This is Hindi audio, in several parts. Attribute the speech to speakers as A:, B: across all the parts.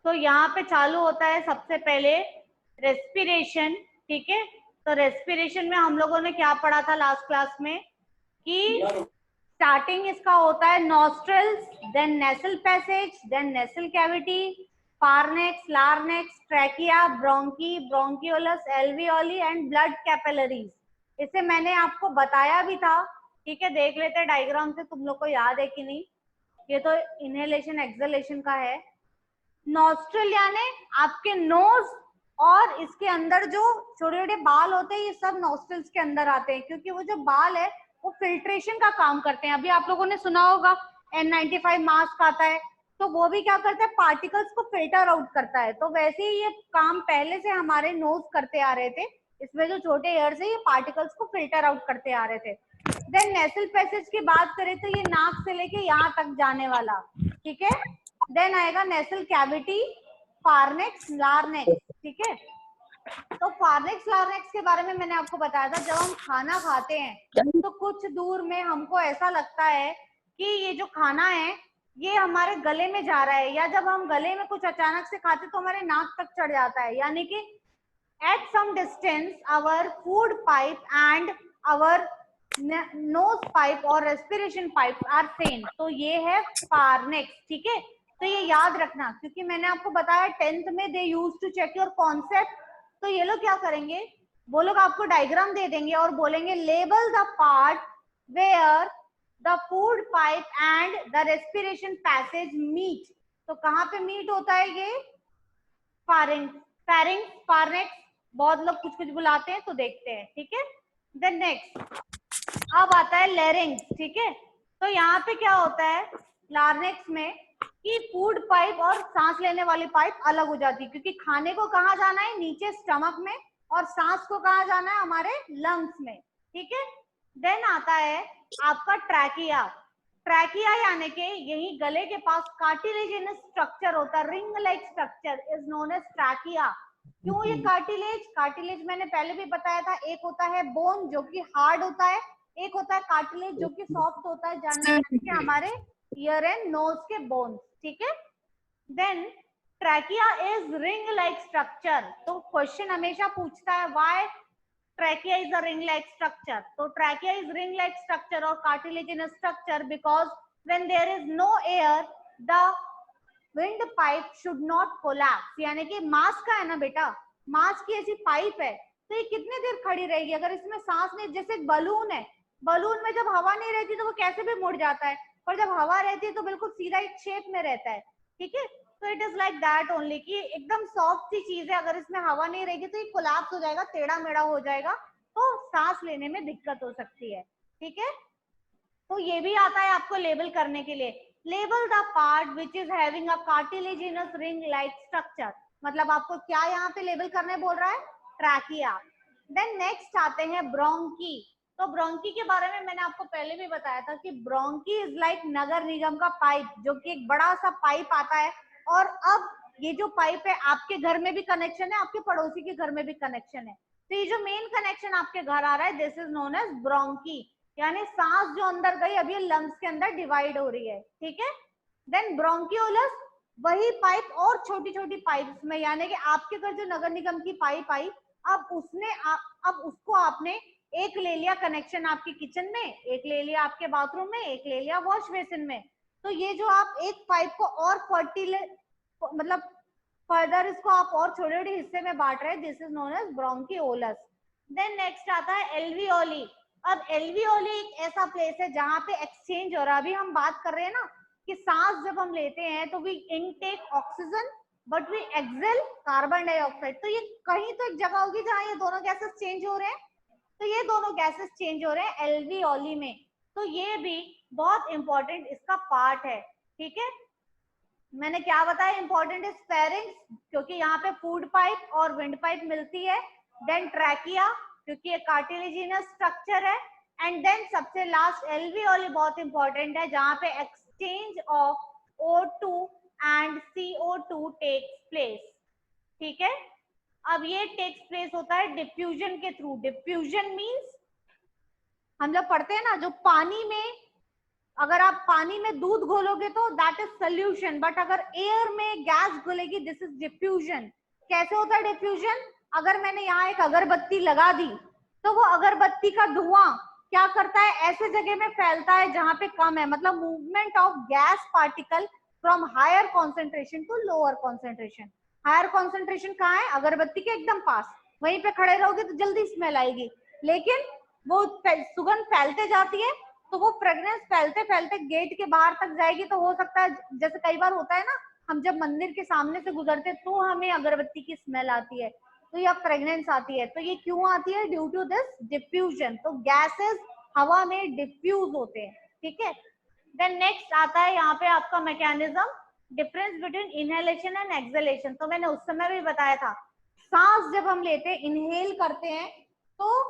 A: तो यहाँ पे चालू होता है सबसे पहले रेस्पिरेशन, ठीक है। तो रेस्पिरेशन में हम लोगों ने क्या पढ़ा था लास्ट क्लास में कि स्टार्टिंग इसका होता है nostrils, then nasal passage, then nasal cavity, pharynx, larynx, trachea, bronchi, bronchioles, alveoli and blood capillaries. इसे मैंने आपको बताया भी था, ठीक है। देख लेते हैं डायग्राम से तुम लोग को याद है कि नहीं। ये तो इनहेलेशन एक्सहेलेशन का है। नॉस्ट्रल यानी आपके नोज और इसके अंदर जो छोटे छोटे बाल होते हैं, ये सब नॉस्ट्रल्स के अंदर आते हैं, क्योंकि वो जो बाल है वो फिल्ट्रेशन का काम करते हैं। अभी आप लोगों ने सुना होगा N95 मास्क आता है, तो वो भी क्या करता है, पार्टिकल्स को फिल्टर आउट करता है। तो वैसे ही ये काम पहले से हमारे नोज करते आ रहे थे, इसमें जो छोटे एयर्स है ये पार्टिकल्स को फिल्टर आउट करते आ रहे थे। देन नेसल पैसेज की बात करें तो ये नाक से लेके यहाँ तक जाने वाला, ठीक है। देन आएगा नेसल कैविटी, फार्नेक्स, लार्नेक्स, ठीक है। तो फार्नेक्स लार्नेक्स के बारे में मैंने आपको बताया था, जब हम खाना खाते हैं तो कुछ दूर में हमको ऐसा लगता है कि ये जो खाना है ये हमारे गले में जा रहा है, या जब हम गले में कुछ अचानक से खाते तो हमारे नाक तक चढ़ जाता है, यानी कि at some distance our food pipe and our nose pipe और रेस्पिरेशन पाइप आर सेम। तो ये है फार्नेक्स, ठीक है। तो ये याद रखना, क्योंकि मैंने आपको बताया 10th में they use to check your concept. तो ये लोग क्या करेंगे, वो लोग आपको डायग्राम दे देंगे और बोलेंगे label the part where the food pipe and the respiration passage meet. तो कहाँ पे मीट होता है ये, फारिंक्स, फेरिंक्स, फार्नेक्स, बहुत लोग कुछ कुछ बुलाते हैं, तो देखते हैं, ठीक है। देन नेक्स्ट अब आता है लेरिंग्स, ठीक है। तो यहाँ पे क्या होता है लार्नेक्स में कि फूड पाइप और सांस लेने वाली पाइप अलग हो जाती है, क्योंकि खाने को कहाँ जाना है, नीचे स्टमक में, और सांस को कहाँ जाना है, हमारे लंग्स में, ठीक है। देन आता है आपका ट्रैकिया। ट्रैकिया यानी कि यही गले के पास कार्टिलेजिनस स्ट्रक्चर होता है, ring like structure is known as trachea. क्यों ये कार्टिलेज, कार्टिलेज मैंने पहले भी बताया था, एक होता है बोन जो कि हार्ड होता है, एक होता है कार्टिलेज जो कि सॉफ्ट होता है, जानने के हमारे ईयर एंड नोज के बोन्स, ठीक है। Then trachea is ring like structure. तो क्वेश्चन हमेशा पूछता है why trachea is a ring like structure. तो trachea is ring like structure और cartilaginous structure because when there is no air the windpipe should not collapse. यानी कि मास्क का है ना बेटा, मास्क की ऐसी पाइप है, तो ये कितनी देर खड़ी रहेगी, अगर इसमें सांस नहीं, जैसे बलून है, बलून में जब हवा नहीं रहती तो वो कैसे भी मुड़ जाता है, पर जब हवा रहती है तो बिल्कुल सीधा एक शेप में रहता है, ठीक है। तो it is like that only, कि एकदम सॉफ्ट सी चीज है, अगर इसमें हवा नहीं रहेगी तो ये कोलैप्स हो जाएगा, टेढ़ा मेढ़ा हो जाएगा, तो सांस लेने में दिक्कत हो सकती है, ठीक है। तो ये भी आता है आपको लेबल करने के लिए, label the part which is having a cartilaginous ring like structure. मतलब आपको क्या यहाँ पे लेबल करने बोल रहा है, ट्रैकिया। देन नेक्स्ट आते हैं ब्रोंकी। तो ब्रोंकी के बारे में मैंने आपको पहले भी बताया था कि ब्रोंकी इज लाइक नगर निगम का पाइप, जो कि एक बड़ा सा पाइप आता है, और अब ये जो पाइप है आपके घर में भी कनेक्शन है, आपके पड़ोसी के घर में भी कनेक्शन है, तो ये जो मेन कनेक्शन आपके घर आ रहा है this is known as bronchi, यानी सांस जो अंदर गई अभी ये लंग्स के अंदर डिवाइड हो रही है, ठीक है। देन ब्रोंकियोलस, वही पाइप और छोटी छोटी पाइप्स में, यानी कि आपके घर जो नगर निगम की पाइप आई, अब उसने अब उसको आपने एक ले लिया कनेक्शन आपके किचन में, एक ले लिया आपके बाथरूम में, एक ले लिया वॉश बेसिन में। तो ये जो आप एक पाइप को और मतलब फर्दर इसको आप और छोटे छोटे हिस्से में बांट रहे हैं, this is known as bronchioles. Then next आता है एल्वियोली। अब एल्वियोली एक ऐसा प्लेस है जहां पे एक्सचेंज हो रहा है, अभी हम बात कर रहे हैं ना कि सांस जब हम लेते हैं तो we intake oxygen but we exhale carbon dioxide. तो ये कहीं तो एक जगह होगी जहां ये दोनों गैसेस चेंज हो रहे हैं, तो ये दोनों गैसेस चेंज हो रहे हैं एल्वियोली में। तो ये भी बहुत इंपॉर्टेंट इसका पार्ट है, ठीक है। मैंने क्या बताया, इंपॉर्टेंट इज फेरिंग्स, क्योंकि यहाँ पे फूड पाइप और विंड पाइप मिलती है। देन ट्रैकिया, क्योंकि ये कार्टिलेजिनस स्ट्रक्चर है। एंड देन सबसे लास्ट एल्वियोली बहुत इंपॉर्टेंट है, जहाँ पे exchange of O2 and CO2 takes place, ठीक है। अब ये टेक्स प्लेस होता है डिफ्यूजन के थ्रू। डिफ्यूजन मीन्स हम लोग पढ़ते हैं ना, जो पानी में अगर आप पानी में दूध घोलोगे तो दैट इज सोल्यूशन, बट अगर एयर में गैस घोलेगी दिस इज डिफ्यूजन। कैसे होता है डिफ्यूजन? अगर मैंने यहाँ एक अगरबत्ती लगा दी तो वो अगरबत्ती का धुआं क्या करता है, ऐसे जगह में फैलता है जहां पे कम है, मतलब movement of gas particle from higher concentration to lower concentration. Higher concentration कहाँ है? अगरबत्ती के एकदम पास, वहीं पे खड़े रहोगे तो जल्दी स्मेल आएगी, लेकिन वो सुगंध फैलते जाती है तो वो फ्रेग्रेंस फैलते फैलते गेट के बाहर तक जाएगी। तो हो सकता है, जैसे कई बार होता है ना, हम जब मंदिर के सामने से गुजरते तो हमें अगरबत्ती की स्मेल आती है, तो यह फ्रेग्रेंस आती है। तो ये क्यों आती है? Due to this diffusion. तो गैसेस हवा में डिफ्यूज होते हैं, ठीक है। देन नेक्स्ट आता है यहाँ पे आपका mechanism, difference between inhalation and exhalation. तो मैंने उस समय भी बताया था, सांस जब हम लेते हैं, इनहेल करते हैं, तो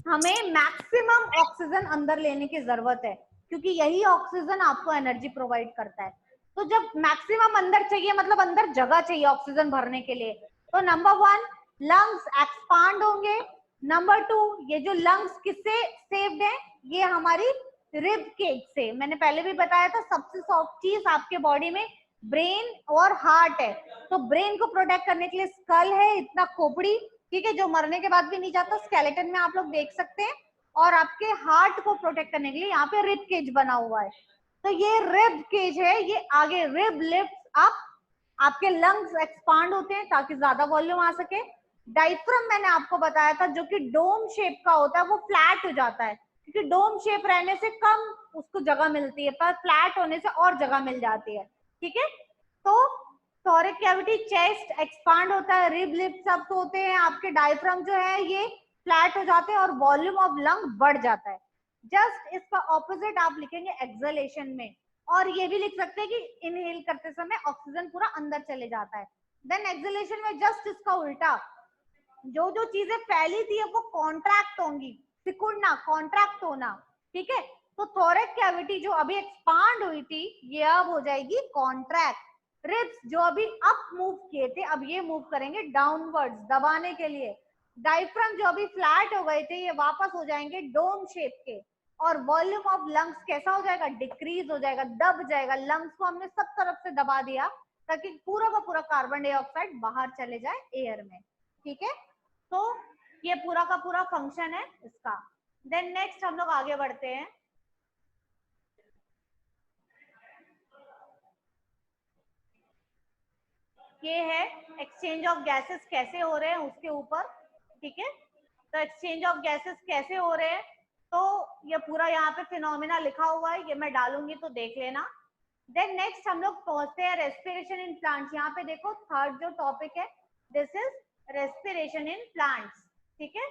A: हमें मैक्सिमम ऑक्सीजन अंदर लेने की जरूरत है, क्योंकि यही ऑक्सीजन आपको एनर्जी प्रोवाइड करता है। तो जब मैक्सिमम अंदर चाहिए, मतलब अंदर जगह चाहिए ऑक्सीजन भरने के लिए, तो नंबर 1 लंग्स एक्सपांड होंगे। नंबर 2 ये जो लंग्स किससे सेव्ड है? ये हमारी रिब केज से। मैंने पहले भी बताया था, सबसे सॉफ्ट चीज आपके बॉडी में ब्रेन और हार्ट है। तो ब्रेन को प्रोटेक्ट करने के लिए स्कल है, इतना खोपड़ी, ठीक है, जो मरने के बाद भी नहीं जाता, स्केलेटन में आप लोग देख सकते हैं। और आपके हार्ट को प्रोटेक्ट करने के लिए यहाँ पे रिब केज बना हुआ है। तो ये रिब केज है, ये आगे रिब लिफ्ट्स अप, आपके लंग्स एक्सपांड होते हैं ताकि ज्यादा वॉल्यूम आ सके। डायफ्राम मैंने आपको बताया था, जो कि डोम शेप का होता है, वो फ्लैट हो जाता है, क्योंकि डोम शेप रहने से कम उसको जगह मिलती है, पर फ्लैट होने से और जगह मिल जाती है, ठीक है। तो थोरिक कैविटी, चेस्ट एक्सपांड होता है, रिब लिफ्ट्स अप होते हैं, आपके डायफ्राम जो है ये फ्लैट हो जाते हैं और वॉल्यूम ऑफ लंग बढ़ जाता है। जस्ट इसका ऑपोजिट आप लिखेंगे एक्सहेलेशन में, और ये भी लिख सकते हैं कि इनहेल करते समय ऑक्सीजन पूरा अंदर चले जाता है। देन एक्सहेलेशन में जस्ट इसका उल्टा, जो जो चीजें फैली थी वो कॉन्ट्रैक्ट होंगी, सिकुड़ना, कॉन्ट्रैक्ट होना, ठीक है। तो थोरिक कैविटी जो अभी एक्सपांड हुई थी, ये अब हो जाएगी कॉन्ट्रैक्ट। रिब्स जो अभी अप मूव किए थे, अब ये मूव करेंगे डाउनवर्ड्स दबाने के लिए। डायफ्राम जो अभी फ्लैट हो गए थे, ये वापस हो जाएंगे डोम शेप के। और वॉल्यूम ऑफ लंग्स कैसा हो जाएगा? डिक्रीज हो जाएगा, दब जाएगा। लंग्स को हमने सब तरफ से दबा दिया ताकि पूरा का पूरा कार्बन डाइऑक्साइड बाहर चले जाए एयर में, ठीक है। तो ये पूरा का पूरा फंक्शन है इसका। देन नेक्स्ट हम लोग आगे बढ़ते हैं। ये है एक्सचेंज ऑफ गैसेस कैसे हो रहे हैं उसके ऊपर, ठीक है। तो एक्सचेंज ऑफ गैसेस कैसे हो रहे हैं, तो ये पूरा यहाँ पे फिनोमिना लिखा हुआ है, ये मैं डालूंगी तो देख लेना। देन नेक्स्ट हम लोग पहुंचते हैं रेस्पिरेशन इन प्लांट्स। यहाँ पे देखो थर्ड जो टॉपिक है, this is respiration in plants, ठीक है।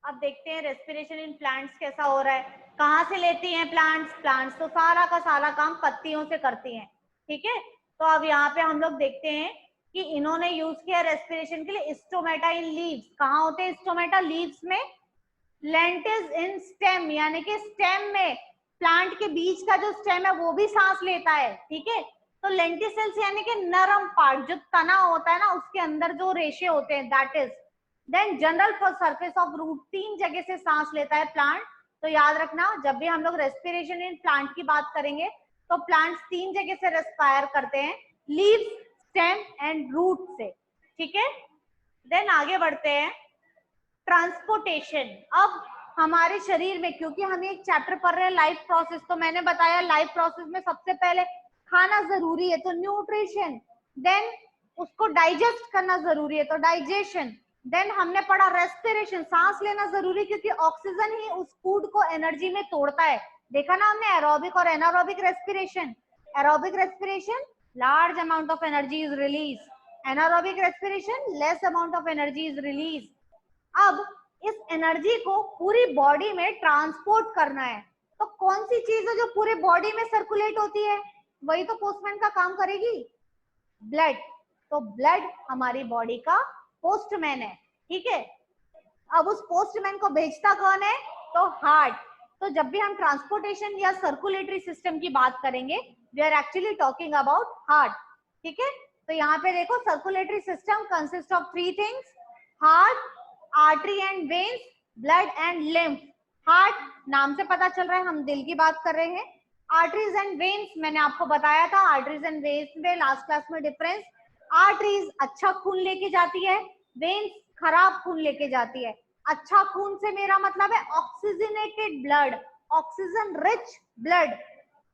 A: अब देखते हैं रेस्पिरेशन इन प्लांट्स कैसा हो रहा है। कहाँ से लेती हैं प्लांट्स? प्लांट्स तो सारा का सारा काम पत्तियों से करती हैं, ठीक है। तो अब यहाँ पे हम लोग देखते हैं कि इन्होंने यूज किया रेस्पिरेशन के लिए स्टोमेटा इन लीव्स। कहाँ होते हैं स्टोमेटा? लीव्स में। लेंटिल्स इन स्टेम, यानी कि स्टेम में, प्लांट के बीच का जो स्टेम है वो भी सांस लेता है, ठीक है। तो लेंटिसेल्स यानी कि नरम पार्ट, जो तना होता है ना, उसके अंदर जो रेशे होते हैं, that is. Then general surface of root, 3 जगह से सांस लेता है प्लांट। तो याद रखना, जब भी हम लोग रेस्पिरेशन इन प्लांट की बात करेंगे तो प्लांट्स 3 जगह से रेस्पायर करते हैं, लीव्स, स्टेम एंड रूट से, ठीक है। देन आगे बढ़ते हैं, ट्रांसपोर्टेशन। अब हमारे शरीर में, क्योंकि हम एक चैप्टर पढ़ रहे हैं लाइफ प्रोसेस, तो मैंने बताया लाइफ प्रोसेस में सबसे पहले खाना जरूरी है, तो न्यूट्रिशन। देन उसको डाइजेस्ट करना जरूरी है, तो डाइजेशन। देन हमने पढ़ा रेस्पिरेशन, सांस लेना जरूरी, क्योंकि ऑक्सीजन ही उस फूड को एनर्जी में तोड़ता है। देखा ना हमने एरोबिक और anaerobic respiration. Aerobic respiration, large amount of energy is release, anaerobic respiration, less amount of energy is release. अब इस एनर्जी को पूरी बॉडी में ट्रांसपोर्ट करना है, तो कौन सी चीज है जो पूरी बॉडी में सर्कुलेट होती है? वही तो पोस्टमैन का काम करेगी, ब्लड। तो ब्लड हमारी बॉडी का पोस्टमैन है, ठीक है। अब उस पोस्टमैन को भेजता कौन है? तो हार्ट। तो जब भी हम ट्रांसपोर्टेशन या सर्कुलेटरी सिस्टम की बात करेंगे, we are actually talking about heart, ठीक है। तो यहाँ पे देखो, circulatory system consist of 3 things, heart, artery and veins, blood and lymph. Heart नाम से पता चल रहा है हम दिल की बात कर रहे हैं। आर्टरीज एंड वेन्स मैंने आपको बताया था, आर्टरीज एंड वेन्स में लास्ट क्लास में डिफरेंस। आर्टरीज अच्छा खून लेके जाती है, वेन्स खराब खून लेके जाती है। अच्छा खून से मेरा मतलब है oxygenated blood, oxygen rich blood.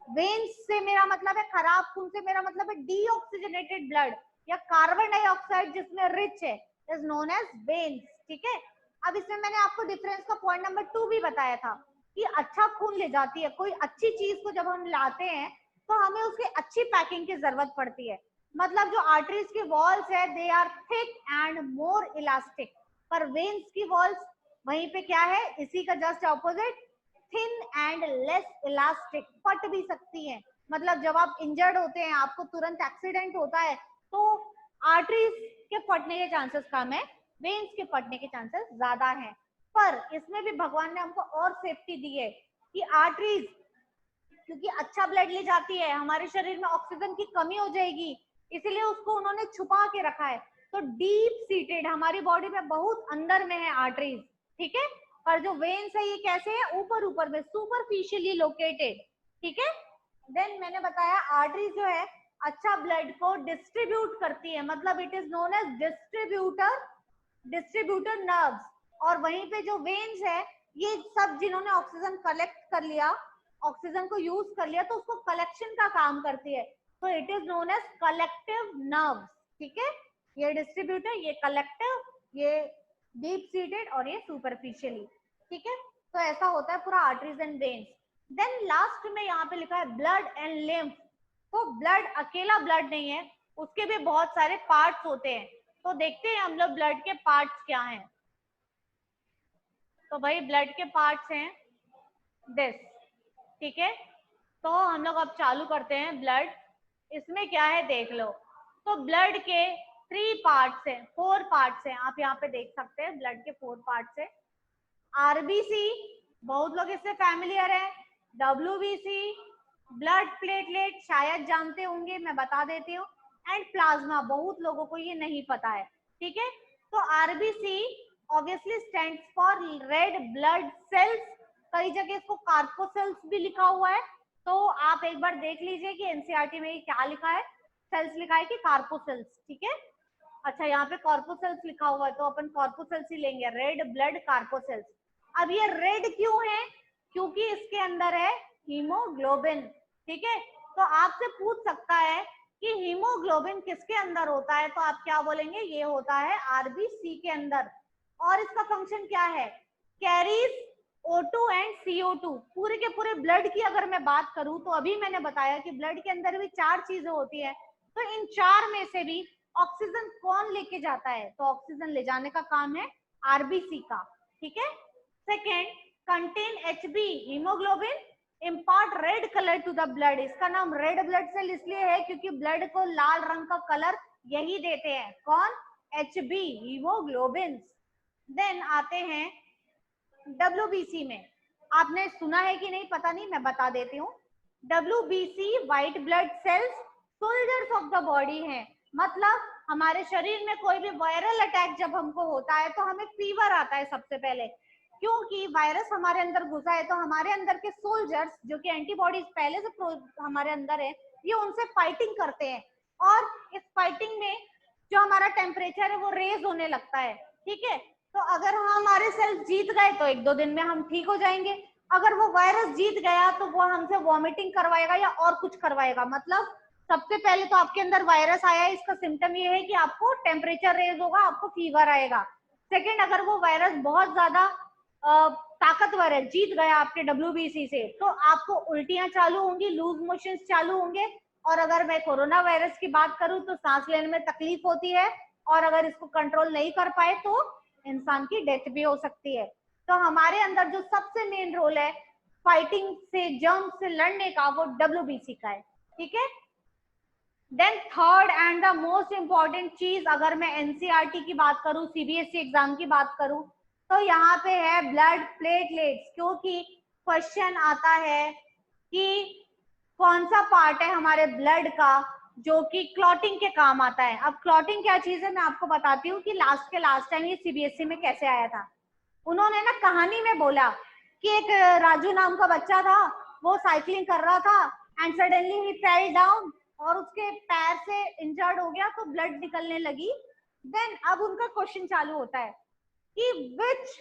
A: Veins से मेरा मतलब है, खराब खून से मेरा मतलब है डीऑक्सीजनेटेड ब्लड या कार्बन डाइऑक्साइड जिसमें रिच है, इज नोन एज वेन्स। ठीक है, अब इसमें मैंने आपको डिफरेंस का पॉइंट नंबर 2 भी बताया था कि अच्छा खून ले जाती है। कोई अच्छी चीज को जब हम लाते हैं तो हमें उसकी अच्छी पैकिंग की जरूरत पड़ती है। मतलब जो आर्टरीज की वॉल्स है they are thick and more elastic, पर वेन्स की वॉल्स वहीं पे क्या है, इसी का just opposite, thin and less elastic, फट भी सकती हैं। मतलब जब आप इंजर्ड होते हैं, आपको तुरंत एक्सीडेंट होता है, तो आर्टरीज के फटने के चांसेस कम है, वेन्स के फटने के चांसेस ज्यादा हैं। पर इसमें भी भगवान ने हमको और सेफ्टी दी है कि आर्टरीज क्योंकि अच्छा ब्लड ले जाती है, हमारे शरीर में ऑक्सीजन की कमी हो जाएगी, इसीलिए उसको उन्होंने छुपा के रखा है। तो डीप सीटेड हमारी बॉडी में बहुत अंदर में है आर्टरीज, ठीक है। पर जो वेन्स है ये कैसे है, ऊपर ऊपर में, सुपरफिशियली लोकेटेड, ठीक है। देन मैंने बताया आर्टरीज जो है अच्छा ब्लड को डिस्ट्रीब्यूट करती है, मतलब it is known as distributor nerves. और वहीं पे जो वेन्स है ये सब जिन्होंने ऑक्सीजन कलेक्ट कर लिया, ऑक्सीजन को यूज कर लिया, तो उसको कलेक्शन का काम करती है। तो it is known as collective nerves, ठीक है। ये डिस्ट्रीब्यूटर, ये कलेक्टिव, ये डीप सीटेड और ये सुपरफिशियली, ठीक है। तो ऐसा होता है पूरा arteries and veins. Then last में यहाँ पे लिखा है ब्लड एंड लिम्फ। तो ब्लड अकेला ब्लड नहीं है, उसके भी बहुत सारे पार्ट्स होते हैं। तो देखते हैं हम लोग ब्लड के पार्ट्स क्या हैं। तो भाई ब्लड के पार्ट्स हैं दिस, ठीक है। तो हम लोग अब चालू करते हैं ब्लड। इसमें क्या है देख लो। तो ब्लड के 3 पार्ट्स हैं, 4 पार्ट्स हैं, आप यहाँ पे देख सकते हैं ब्लड के 4 पार्ट्स हैं। आरबीसी, बहुत लोग इससे फैमिलियर है। डब्ल्यूबीसी, ब्लड प्लेटलेट शायद जानते होंगे, मैं बता देती हूँ। एंड प्लाज्मा, बहुत लोगों को ये नहीं पता है, ठीक है। तो RBC obviously stands for red blood cells, कई जगह इसको कार्पोसेल्स भी लिखा हुआ है। तो आप एक बार देख लीजिए कि एनसीईआरटी में क्या लिखा है, सेल्स लिखा है कि कार्पोसेल्स, ठीक है। अच्छा यहाँ पे कार्पोसेल्स लिखा हुआ है तो अपन कार्पोसेल्स ही लेंगे, रेड ब्लड कार्पोसेल्स। अब ये रेड क्यों है, क्योंकि इसके अंदर है हीमोग्लोबिन, ठीक है। तो आपसे पूछ सकता है कि हीमोग्लोबिन किसके अंदर होता है, तो आप क्या बोलेंगे, ये होता है आरबीसी के अंदर। और इसका फंक्शन क्या है, कैरीज O2 एंड CO2। पूरे के पूरे ब्लड की अगर मैं बात करूं तो अभी मैंने बताया कि ब्लड के अंदर भी 4 चीजें होती है, तो इन 4 में से भी ऑक्सीजन कौन लेके जाता है, तो ऑक्सीजन ले जाने का काम है आरबीसी का, ठीक है। Second, contain HB, haemoglobin impart red colour to the blood. इसका नाम रेड ब्लड सेल इसलिए है क्योंकि ब्लड को लाल रंग का कलर यही देते हैं, कौन, HB, हीमोग्लोबिन। देन आते हैं WBC में, आपने सुना है कि नहीं पता नहीं, मैं बता देती हूँ। WBC white blood cells soldiers of the body हैं। मतलब हमारे शरीर में कोई भी वायरल अटैक जब हमको होता है तो हमें फीवर आता है सबसे पहले, क्योंकि वायरस हमारे अंदर घुसा है। तो हमारे अंदर के सोल्जर्स जो कि एंटीबॉडीज पहले से हमारे अंदर है, ये उनसे फाइटिंग करते हैं, और इस फाइटिंग में जो हमारा टेम्परेचर है वो रेज होने लगता है, ठीक है। तो अगर हमारे सेल्स जीत गए तो 1-2 दिन में हम ठीक हो जाएंगे। अगर वो वायरस जीत गया तो वो हमसे वॉमिटिंग करवाएगा या और कुछ करवाएगा। मतलब सबसे पहले तो आपके अंदर वायरस आया है, इसका सिम्टम ये है कि आपको टेम्परेचर रेज होगा, आपको फीवर आएगा। सेकेंड, अगर वो वायरस बहुत ज्यादा ताकतवर है, जीत गया आपके WBC से, तो आपको उल्टियां चालू होंगी, लूज मोशंस चालू होंगे। और अगर मैं कोरोना वायरस की बात करूं तो सांस लेने में तकलीफ होती है, और अगर इसको कंट्रोल नहीं कर पाए तो इंसान की डेथ भी हो सकती है। तो हमारे अंदर जो सबसे मेन रोल है फाइटिंग से, जंग से लड़ने का, वो WBC का है, ठीक है। Then third and the most important चीज, अगर मैं एनसीईआरटी की बात करूं, CBSE एग्जाम की बात करूं, तो यहाँ पे है ब्लड प्लेटलेट्स। क्योंकि क्वेश्चन आता है कि कौन सा पार्ट है हमारे ब्लड का जो कि क्लॉटिंग के काम आता है। अब क्लॉटिंग क्या चीज है मैं आपको बताती हूँ कि लास्ट टाइम ये CBSE में कैसे आया था। उन्होंने ना कहानी में बोला कि एक राजू नाम का बच्चा था, वो साइकिलिंग कर रहा था and suddenly he fell down और उसके पैर से इंजर्ड हो गया तो ब्लड निकलने लगी। देन अब उनका क्वेश्चन चालू होता है कि which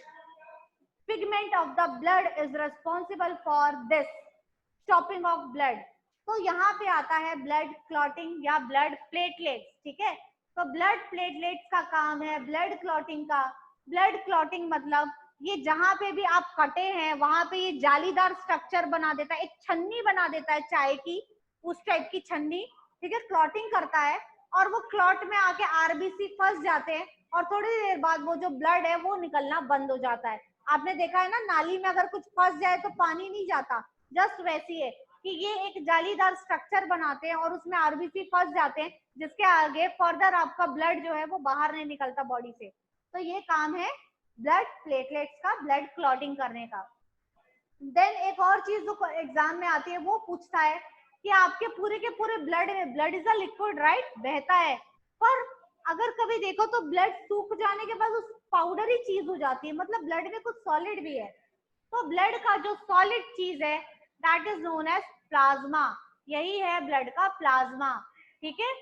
A: pigment of the blood is responsible for this stopping of blood. तो यहाँ पे आता है ब्लड क्लॉटिंग या ब्लड प्लेटलेट्स, ठीक है। तो ब्लड प्लेटलेट्स का काम है ब्लड क्लॉटिंग का। ब्लड क्लॉटिंग मतलब ये जहां पे भी आप कटे हैं वहां पे ये जालीदार स्ट्रक्चर बना देता है, एक छन्नी बना देता है चाय की, उस टाइप की छन्नी, ठीक है। क्लॉटिंग करता है और वो क्लॉट में आके आरबीसी फंस जाते हैं और थोड़ी देर बाद वो जो ब्लड है वो निकलना बंद हो जाता है। आपने देखा है ना, नाली में अगर कुछ फंस जाए तो पानी नहीं जाता, जस्ट वैसी है कि ये एक जालीदार स्ट्रक्चर बनाते हैं और उसमें आरबीसी फंस जाते हैं, जिसके आगे फर्दर आपका ब्लड जो है वो बाहर नहीं निकलता बॉडी से। तो ये काम है ब्लड प्लेटलेट्स का, ब्लड क्लॉटिंग करने का। देन एक और चीज जो एग्जाम में आती है वो पूछता है कि आपके पूरे के पूरे ब्लड में, blood is a liquid right, बहता है, पर अगर कभी देखो तो ब्लड सूख जाने के बाद उस पाउडरी चीज हो जाती है, मतलब ब्लड में कुछ सॉलिड भी है। तो ब्लड का जो सॉलिड चीज है that is known as plasma, यही है ब्लड का प्लाज्मा, ठीक है।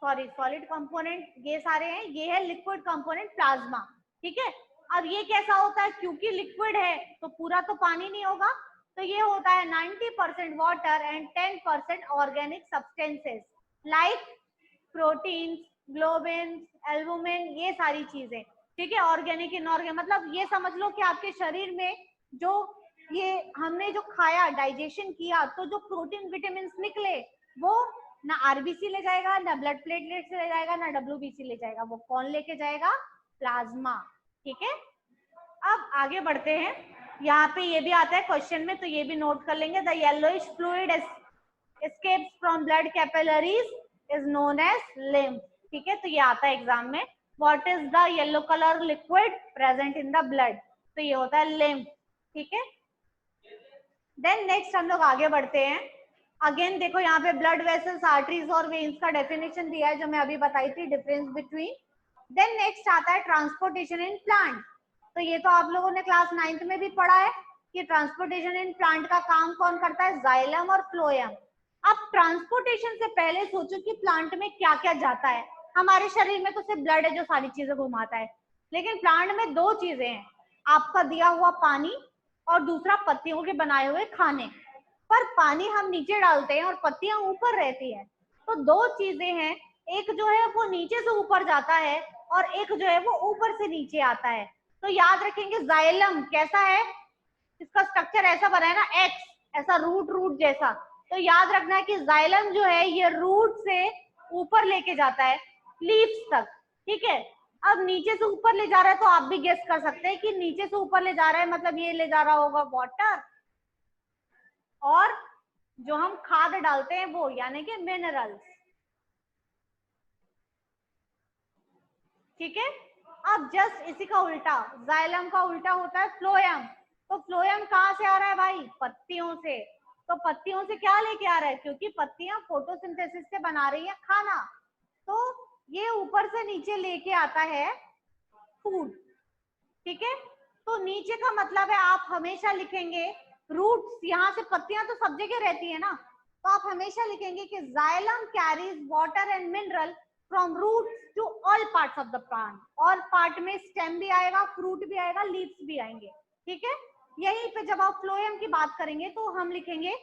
A: सॉरी, सॉलिड कंपोनेंट ये सारे हैं, ये है लिक्विड कंपोनेंट प्लाज्मा, ठीक है। अब ये कैसा होता है, क्योंकि लिक्विड है तो पूरा तो पानी नहीं होगा, तो ये होता है 90% water and 10% organic substances like proteins, globin, albumin, ये सारी चीजें, ठीक है। ऑर्गेनिक, इनऑर्गेनिक, मतलब ये समझ लो कि आपके शरीर में जो ये हमने जो खाया, डाइजेशन किया, तो जो प्रोटीन विटामिन निकले वो ना आरबीसी ले जाएगा, ना ब्लड प्लेटलेट्स ले जाएगा, ना डब्ल्यूबीसी ले जाएगा, वो कौन लेके जाएगा, प्लाज्मा, ठीक है। अब आगे बढ़ते हैं, यहाँ पे ये भी आता है क्वेश्चन में, तो ये भी नोट कर लेंगे। The yellowish fluid escapes from blood capillaries is known as lymph, ठीक है। तो ये आता है एग्जाम में, what is the yellow color liquid present in the blood, तो ये होता है lymph, ठीक है। देन नेक्स्ट हम लोग आगे बढ़ते हैं। अगेन देखो यहाँ पे ब्लड वेसल्स, आर्टरीज और वेन्स का डेफिनेशन दिया है जो मैं अभी बताई थी, डिफरेंस बिटवीन। देन नेक्स्ट आता है ट्रांसपोर्टेशन इन प्लांट। तो ये तो आप लोगों ने क्लास 9th में भी पढ़ा है कि ट्रांसपोर्टेशन इन प्लांट का काम कौन करता है, जाइलम और फ्लोएम। अब ट्रांसपोर्टेशन से पहले सोचो कि प्लांट में क्या क्या जाता है। हमारे शरीर में तो सिर्फ ब्लड है जो सारी चीजें घुमाता है, लेकिन प्लांट में दो चीजें हैं, आपका दिया हुआ पानी और दूसरा पत्तियों के बनाए हुए खाने। पर पानी हम नीचे डालते हैं और पत्तियां ऊपर रहती हैं, तो दो चीजें हैं, एक जो है वो नीचे से ऊपर जाता है और एक जो है वो ऊपर से नीचे आता है। तो याद रखेंगे जाइलम कैसा है, इसका स्ट्रक्चर ऐसा बना है ना, एक्स, ऐसा रूट रूट जैसा। तो याद रखना है कि जाइलम जो है ये रूट से ऊपर लेके जाता है लीव्स तक, ठीक है। अब नीचे से ऊपर ले जा रहा है तो आप भी गेस कर सकते हैं कि नीचे से ऊपर ले जा रहा है मतलब ये ले जा रहा होगा वाटर, और जो हम खाद डालते हैं वो यानी कि मिनरल्स, ठीक है। अब जस्ट इसी का उल्टा, जाइलम का उल्टा होता है फ्लोएम। तो फ्लोएम कहाँ से आ रहा है भाई, पत्तियों से। तो पत्तियों से क्या लेके आ रहा है, क्योंकि पत्तियां फोटोसिंथेसिस से बना रही है खाना, तो ये ऊपर से नीचे लेके आता है फूड, ठीक है। तो नीचे का मतलब है आप हमेशा लिखेंगे रूट्स, यहाँ से पत्तियां तो सब जगह रहती है ना, तो आप हमेशा लिखेंगे कि xylem carries water and mineral from roots to all parts of the plant. All part में स्टेम भी आएगा, फ्रूट भी आएगा, लीव्स भी आएंगे, ठीक है। यहीं पे जब आप फ्लोएम की बात करेंगे तो हम लिखेंगे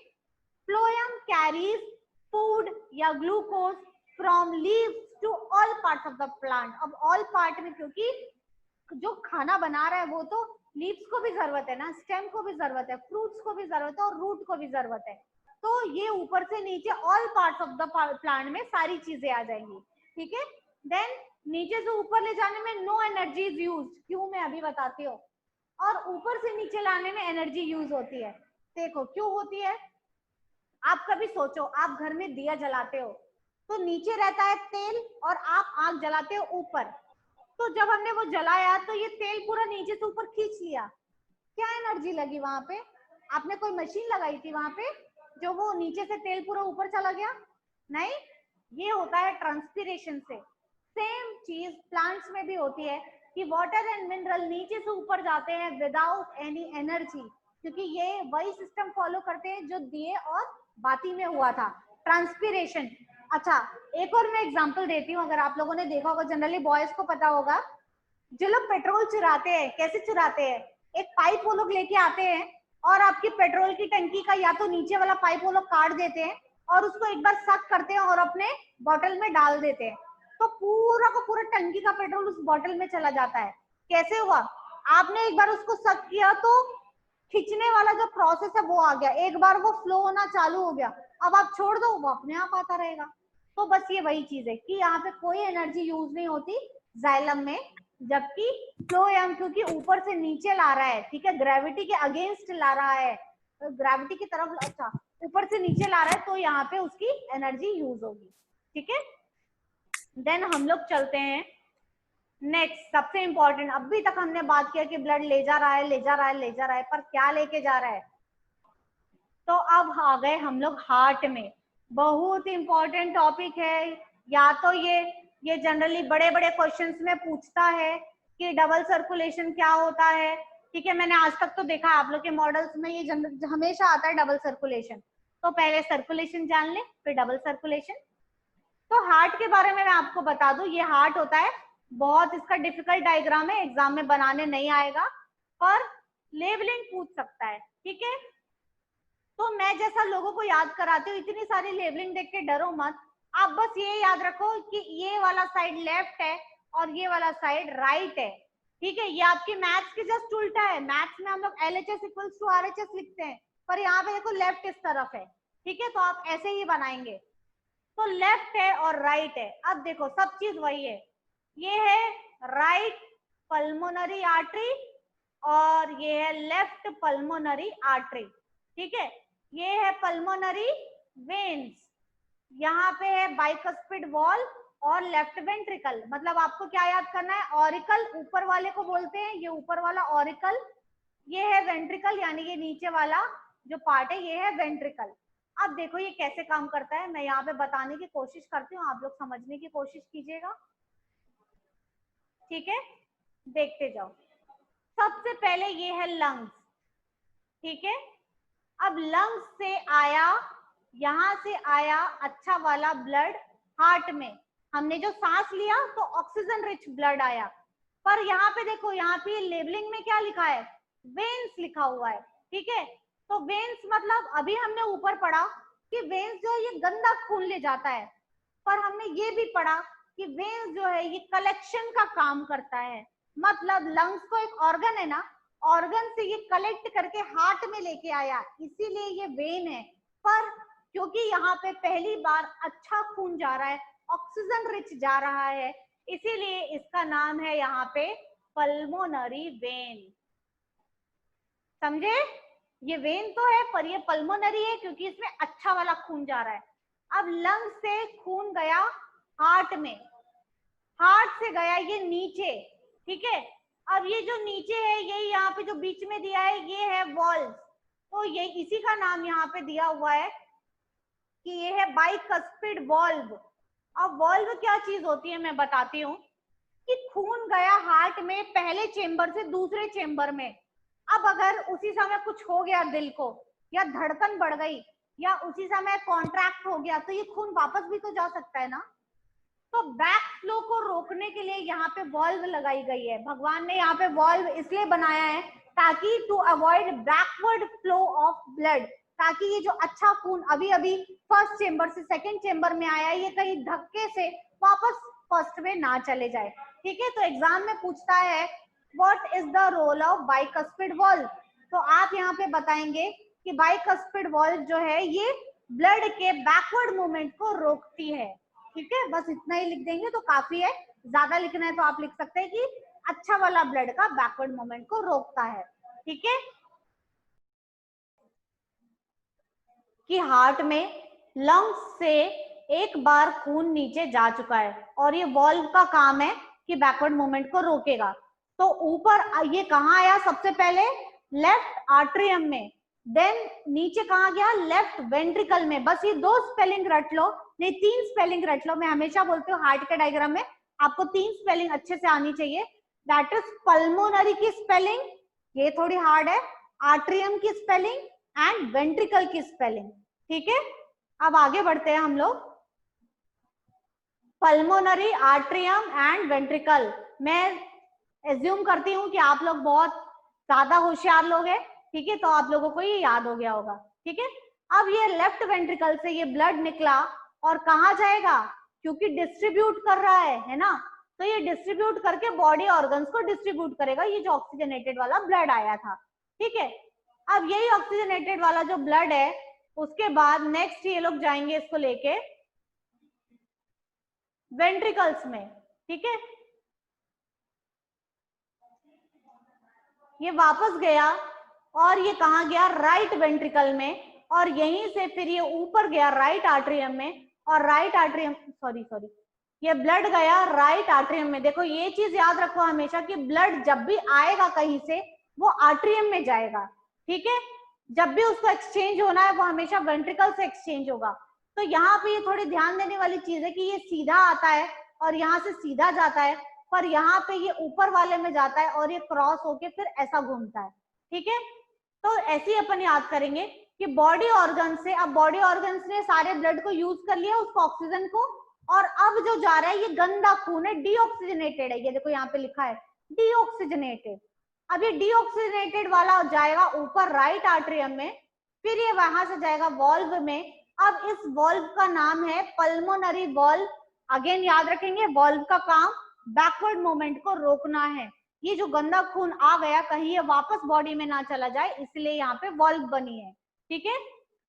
A: फ्लोएम कैरीज फूड या glucose from leaves to all parts of the plant. अब ऑल पार्ट में क्योंकि जो खाना बना रहा है वो तो लीव्स को भी जरूरत है ना, स्टेम को भी जरूरत है, फ्रूट्स को भी जरूरत है और रूट को भी जरूरत है। तो ये ऊपर से नीचे all parts of the plant में सारी चीजें आ जाएंगी, ठीक है। देन नीचे से ऊपर ले जाने में नो एनर्जी इज यूज्ड, क्यों मैं अभी बताती हूँ, और ऊपर से नीचे लाने में एनर्जी यूज होती है। देखो क्यों होती है, आप कभी सोचो, आप घर में दिया जलाते हो तो नीचे रहता है तेल और आप आग जलाते हो ऊपर, तो जब हमने वो जलाया तो ये तेल पूरा नीचे से ऊपर खींच लिया, क्या एनर्जी लगी वहां पे, आपने कोई मशीन लगाई थी वहां पे जो वो नीचे से तेल पूरा ऊपर चला गया, नहीं, ये होता है ट्रांसपिरेशन से। सेम चीज प्लांट्स में भी होती है, कि वाटर एंड मिनरल नीचे से ऊपर जाते हैं विदाउट एनी एनर्जी, क्योंकि ये वही सिस्टम फॉलो करते हैं जो दिए और बाती में हुआ था, ट्रांसपीरेशन। अच्छा, एक और मैं एग्जांपल देती हूँ, अगर आप लोगों ने देखा होगा, जनरली बॉयज को पता होगा, जो लोग पेट्रोल चुराते हैं, कैसे चुराते हैं, एक पाइप वो लोग लेके आते हैं और आपकी पेट्रोल की टंकी का या तो नीचे वाला पाइप वो लोग काट देते हैं और उसको एक बार सक करते हैं और अपने बॉटल में डाल देते हैं, तो पूरा का पूरा टंकी का पेट्रोल उस बॉटल में चला जाता है। कैसे हुआ? आपने एक बार उसको सक किया तो खींचने वाला जो प्रोसेस है वो आ गया, एक बार वो फ्लो होना चालू हो गया, अब आप छोड़ दो वो अपने आप आता रहेगा। तो बस ये वही चीज है कि यहाँ पे कोई एनर्जी यूज नहीं होती जाइलम में, जबकि फ्लोएम क्योंकि ऊपर से नीचे ला रहा है, ठीक है, ग्रेविटी के अगेंस्ट ला रहा है, तो ग्रेविटी की तरफ, अच्छा ऊपर से नीचे ला रहा है, तो यहाँ पे उसकी एनर्जी यूज होगी, ठीक है। देन हम लोग चलते हैं नेक्स्ट, सबसे इंपॉर्टेंट, अभी तक हमने बात किया कि ब्लड ले जा रहा है, ले जा रहा है, ले जा रहा है, पर क्या लेके जा रहा है? तो अब आ गए हम लोग हार्ट में। बहुत इंपॉर्टेंट टॉपिक है, या तो ये जनरली बड़े बड़े क्वेश्चंस में पूछता है कि डबल सर्कुलेशन क्या होता है, ठीक है। मैंने आज तक तो देखा आप लोग के मॉडल्स में ये हमेशा आता है डबल सर्कुलेशन, तो पहले सर्कुलेशन जान ले फिर डबल सर्कुलेशन। तो हार्ट के बारे में मैं आपको बता दूं, ये हार्ट होता है, बहुत इसका डिफिकल्ट डायग्राम है, एग्जाम में बनाने नहीं आएगा, पर लेबलिंग पूछ सकता है, ठीक है। तो मैं जैसा लोगों को याद कराती हूँ, इतनी सारी लेबलिंग देख के डरो मत, आप बस ये याद रखो कि ये वाला साइड लेफ्ट है और ये वाला साइड राइट है, ठीक है। ये आपकी मैथ्स के जस्ट उल्टा है, मैथ्स में हम लोग LHS इक्वल्स टू RHS लिखते हैं, पर यहाँ पे देखो लेफ्ट इस तरफ है, ठीक है, तो आप ऐसे ही बनाएंगे। तो लेफ्ट है और राइट है, अब देखो सब चीज वही है, ये है राइट पल्मोनरी आर्टरी और ये है लेफ्ट पल्मोनरी आर्टरी, ठीक है। ये है पल्मोनरी वेन्स, यहाँ पे है बाइकस्पिड वॉल और लेफ्ट वेंट्रिकल, मतलब आपको क्या याद करना है, ऑरिकल ऊपर वाले को बोलते हैं, ये ऊपर वाला ऑरिकल, ये है वेंट्रिकल यानी ये नीचे वाला जो पार्ट है ये है वेंट्रिकल। अब देखो ये कैसे काम करता है, मैं यहाँ पे बताने की कोशिश करती हूँ, आप लोग समझने की कोशिश कीजिएगा, ठीक है, देखते जाओ। सबसे पहले ये है लंग्स, ठीक है। अब लंग्स से आया, यहां से आया अच्छा वाला ब्लड हार्ट में, हमने जो सांस लिया तो ऑक्सीजन रिच ब्लड आया, पर यहाँ पे देखो, यहाँ पे लेबलिंग में क्या लिखा है, वेन्स लिखा हुआ है, ठीक है। तो वेन्स मतलब अभी हमने ऊपर पढ़ा कि वेन्स जो है ये गंदा खून ले जाता है, पर हमने ये भी पढ़ा कि वेन्स जो है ये कलेक्शन का काम करता है, मतलब लंग्स तो एक ऑर्गन है ना, ऑर्गन से ये कलेक्ट करके हार्ट में लेके आया, इसीलिए ये वेन है। पर क्योंकि यहाँ पे पहली बार अच्छा खून जा रहा है, ऑक्सीजन रिच जा रहा है, इसीलिए इसका नाम है यहाँ पे पल्मोनरी वेन, समझे। ये वेन तो है पर ये पल्मोनरी है क्योंकि इसमें अच्छा वाला खून जा रहा है। अब लंग से खून गया हार्ट में, हार्ट से गया ये नीचे, ठीक है। अब ये जो नीचे है, ये यहाँ पे जो बीच में दिया है ये है वॉल्व, तो ये इसी का नाम यहाँ पे दिया हुआ है कि ये है बाइकस्पिड वॉल्व। अब वॉल्व क्या चीज होती है मैं बताती हूँ, कि खून गया हार्ट में पहले चेंबर से दूसरे चेंबर में, अब अगर उसी समय कुछ हो गया दिल को, या धड़कन बढ़ गई, या उसी समय कॉन्ट्रैक्ट हो गया, तो ये खून वापस भी तो जा सकता है ना। तो बैक फ्लो को रोकने के लिए यहाँ पे वॉल्व लगाई गई है, भगवान ने यहाँ पे वॉल्व इसलिए बनाया है ताकि to avoid backward flow of blood, ताकि ये जो अच्छा खून अभी अभी फर्स्ट चेंबर से सेकंड चेंबर में आया है ये कहीं धक्के से वापस फर्स्ट में ना चले जाए, ठीक है। तो एग्जाम में पूछता है what is the role of bicuspid valve, तो आप यहाँ पे बताएंगे कि बाइकस्पिड वॉल्व जो है ये ब्लड के बैकवर्ड मूवमेंट को रोकती है, ठीक है। बस इतना ही लिख देंगे तो काफी है, ज्यादा लिखना है तो आप लिख सकते हैं कि अच्छा वाला ब्लड का बैकवर्ड मूवमेंट को रोकता है, ठीक है। कि हार्ट में लंग्स से एक बार खून नीचे जा चुका है और ये वॉल्व का काम है कि बैकवर्ड मूवमेंट को रोकेगा, तो ऊपर ये कहाँ आया, सबसे पहले लेफ्ट आर्ट्रियम में, देन नीचे कहाँ गया, लेफ्ट वेंट्रिकल में। बस ये 2 स्पेलिंग रट लो, नहीं 3 स्पेलिंग रट लो, मैं हमेशा बोलती हूँ हार्ट के डायग्राम में आपको 3 स्पेलिंग अच्छे से आनी चाहिए, दैट इज पल्मोनरी की स्पेलिंग, ये थोड़ी हार्ड है, आर्ट्रियम की स्पेलिंग एंड वेंट्रिकल की स्पेलिंग। ठीक है, अब आगे बढ़ते हैं हम लोग। Pulmonary, atrium and ventricle. मैं एज्यूम करती हूँ कि आप लोग बहुत ज्यादा होशियार लोग हैं, ठीक है, तो आप लोगों को ये याद हो गया होगा। ठीक है, अब ये लेफ्ट वेंट्रिकल से ये ब्लड निकला और कहाँ जाएगा, क्योंकि डिस्ट्रीब्यूट कर रहा है ना, तो ये डिस्ट्रीब्यूट करके बॉडी ऑर्गन्स को डिस्ट्रीब्यूट करेगा, ये जो ऑक्सीजनेटेड वाला ब्लड आया था। ठीक है, अब यही ऑक्सीजनेटेड वाला जो ब्लड है, उसके बाद नेक्स्ट ये लोग जाएंगे इसको लेके वेंट्रिकल्स में। ठीक है, ये वापस गया और ये कहाँ गया, राइट वेंट्रिकल में, और यहीं से फिर ये ऊपर गया राइट आर्ट्रियम में, और राइट आर्ट्रियम सॉरी ये ब्लड गया राइट आर्ट्रियम में। देखो ये चीज याद रखो हमेशा कि ब्लड जब भी आएगा कहीं से वो आर्ट्रियम में जाएगा। ठीक है, जब भी उसको एक्सचेंज होना है वो हमेशा वेंट्रिकल से एक्सचेंज होगा। तो यहाँ पे ये थोड़ी ध्यान देने वाली चीज है कि ये सीधा आता है और यहाँ से सीधा जाता है, पर यहाँ पे ये ऊपर वाले में जाता है और ये क्रॉस होके फिर ऐसा घूमता है। ठीक है, तो ऐसे ही अपन याद करेंगे कि बॉडी ऑर्गन से, अब बॉडी ऑर्गन्स ने सारे ब्लड को यूज कर लिया उसको ऑक्सीजन को, और अब जो जा रहा है ये गंदा खून है, डीऑक्सीजनेटेड है, ये देखो यहाँ पे लिखा है डीऑक्सीजनेटेड। अब ये डीऑक्सीजनेटेड वाला जाएगा ऊपर राइट आर्ट्रियम में, फिर ये वहां से जाएगा वॉल्व में। अब इस वॉल्व का नाम है पल्मोनरी वॉल्व। अगेन याद रखेंगे, वॉल्व का काम बैकवर्ड मूवमेंट को रोकना है। ये जो गंदा खून आ गया कहीं ये वापस बॉडी में ना चला जाए, इसलिए यहाँ पे वॉल्व बनी है। ठीक है,